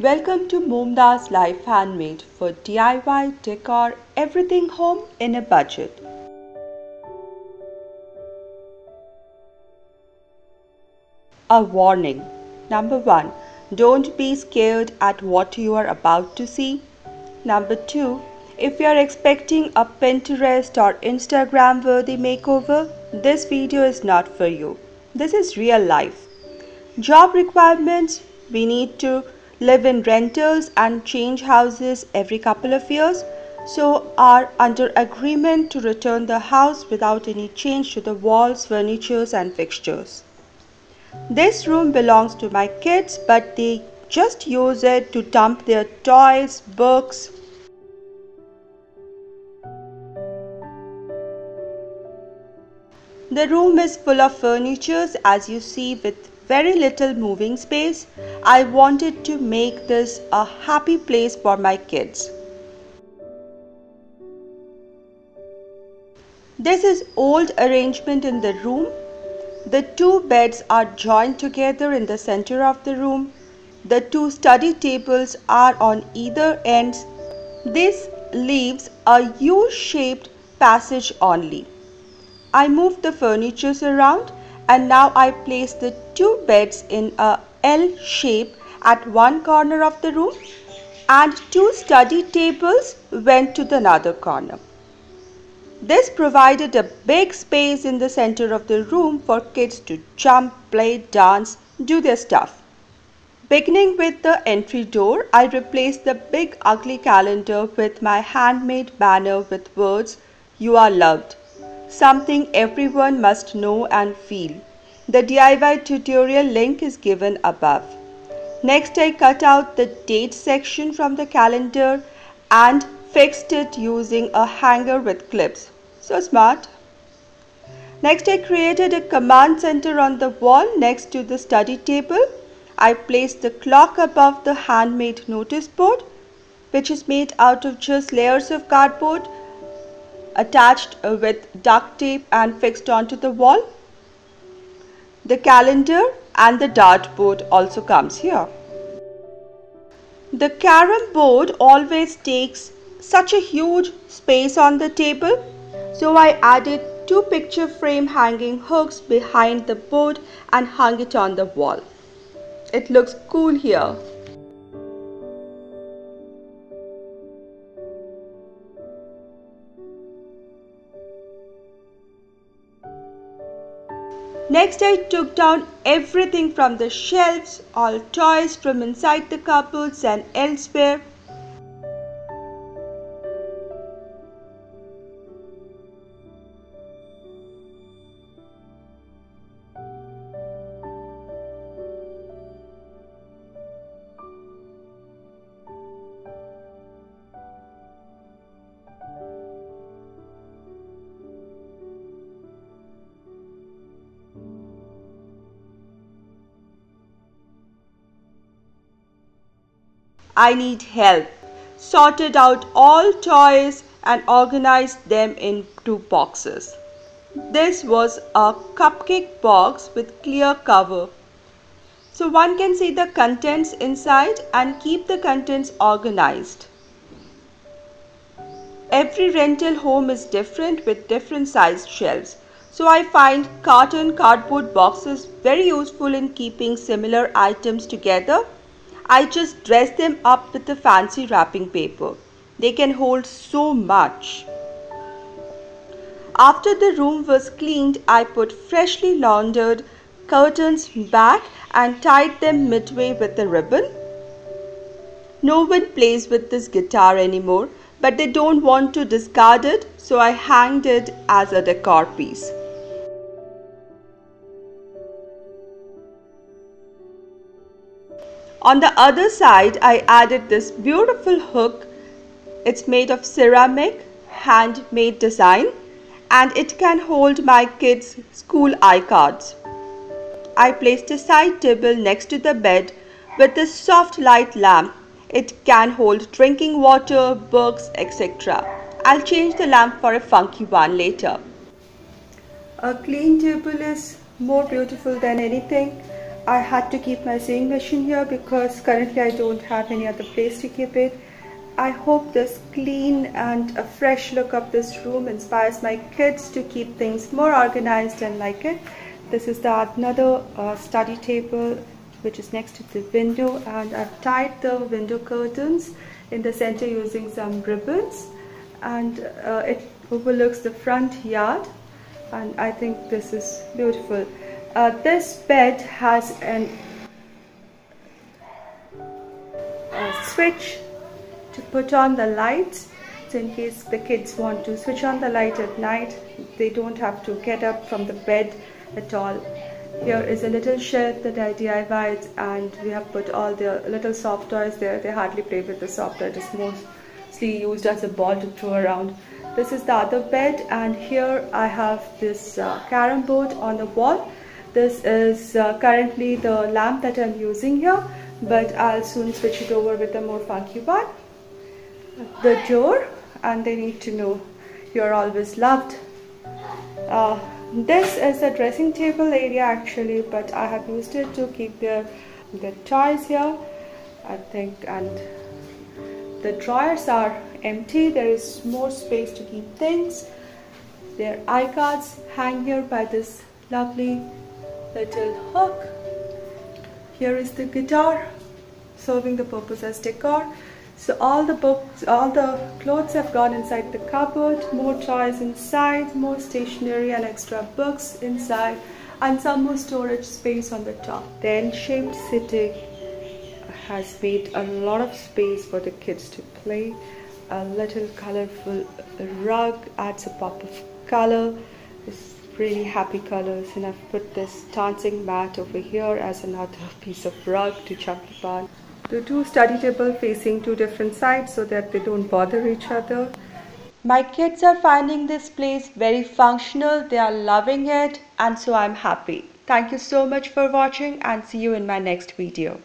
Welcome to MomDas Life Handmade for DIY, decor, everything home in a budget. A warning. Number 1. Don't be scared at what you are about to see. Number 2. If you are expecting a Pinterest or Instagram worthy makeover, this video is not for you. This is real life. Job requirements. We need to live in rentals and change houses every couple of years, so are under agreement to return the house without any change to the walls, furniture and fixtures. This room belongs to my kids, but they just use it to dump their toys, books. The room is full of furniture, as you see, with very little moving space. I wanted to make this a happy place for my kids. This is old arrangement in the room. The two beds are joined together in the center of the room. The two study tables are on either ends. This leaves a U-shaped passage only. I moved the furniture around and now I place the two beds in a L shape at one corner of the room, and two study tables went to the other corner. This provided a big space in the center of the room for kids to jump, play, dance, do their stuff. Beginning with the entry door, I replaced the big ugly calendar with my handmade banner with words, "You are loved," something everyone must know and feel. The DIY tutorial link is given above. Next, I cut out the date section from the calendar and fixed it using a hanger with clips. So smart. Next, I created a command center on the wall next to the study table. I placed the clock above the handmade notice board, which is made out of just layers of cardboard attached with duct tape and fixed onto the wall. The calendar and the dartboard also comes here. The carom board always takes such a huge space on the table, so I added two picture frame hanging hooks behind the board and hung it on the wall. It looks cool here. Next, I took down everything from the shelves, all toys from inside the cupboards and elsewhere. I need help. Sorted out all toys and organized them into boxes. This was a cupcake box with clear cover, so one can see the contents inside and keep the contents organized. Every rental home is different with different sized shelves, so I find carton cardboard boxes very useful in keeping similar items together. I just dress them up with the fancy wrapping paper. They can hold so much. After the room was cleaned, I put freshly laundered curtains back and tied them midway with a ribbon. No one plays with this guitar anymore, but they don't want to discard it, so I hanged it as a decor piece. On the other side, I added this beautiful hook. It's made of ceramic, handmade design, and it can hold my kids' school iCards. I placed a side table next to the bed with a soft light lamp. It can hold drinking water, books, etc. I'll change the lamp for a funky one later. A clean table is more beautiful than anything. I had to keep my sewing machine here because currently I don't have any other place to keep it. I hope this clean and a fresh look of this room inspires my kids to keep things more organized and like it. This is another study table which is next to the window, and I've tied the window curtains in the center using some ribbons, and it overlooks the front yard, and I think this is beautiful. This bed has a switch to put on the lights, so in case the kids want to switch on the light at night, they don't have to get up from the bed at all. Here is a little shelf that I DIYed, and we have put all the little soft toys there. They hardly play with the soft toy, it is mostly used as a ball to throw around. This is the other bed, and here I have this carom board on the wall. This is currently the lamp that I'm using here, but I'll soon switch it over with a more funky one. The door, and they need to know you're always loved. This is a dressing table area actually, but I have used it to keep the toys here, I think, and the drawers are empty. There is more space to keep things. Their iCards hang here by this lovely little hook. Here is the guitar serving the purpose as decor. So all the books, all the clothes have gone inside the cupboard, more toys inside, more stationery and extra books inside, and some more storage space on the top. The L-shaped sitting has made a lot of space for the kids to play. A little colorful rug adds a pop of color. It's really happy colors, and I've put this dancing mat over here as another piece of rug to jump upon. The two study tables facing two different sides so that they don't bother each other. My kids are finding this place very functional. They are loving it, and so I'm happy. Thank you so much for watching, and see you in my next video.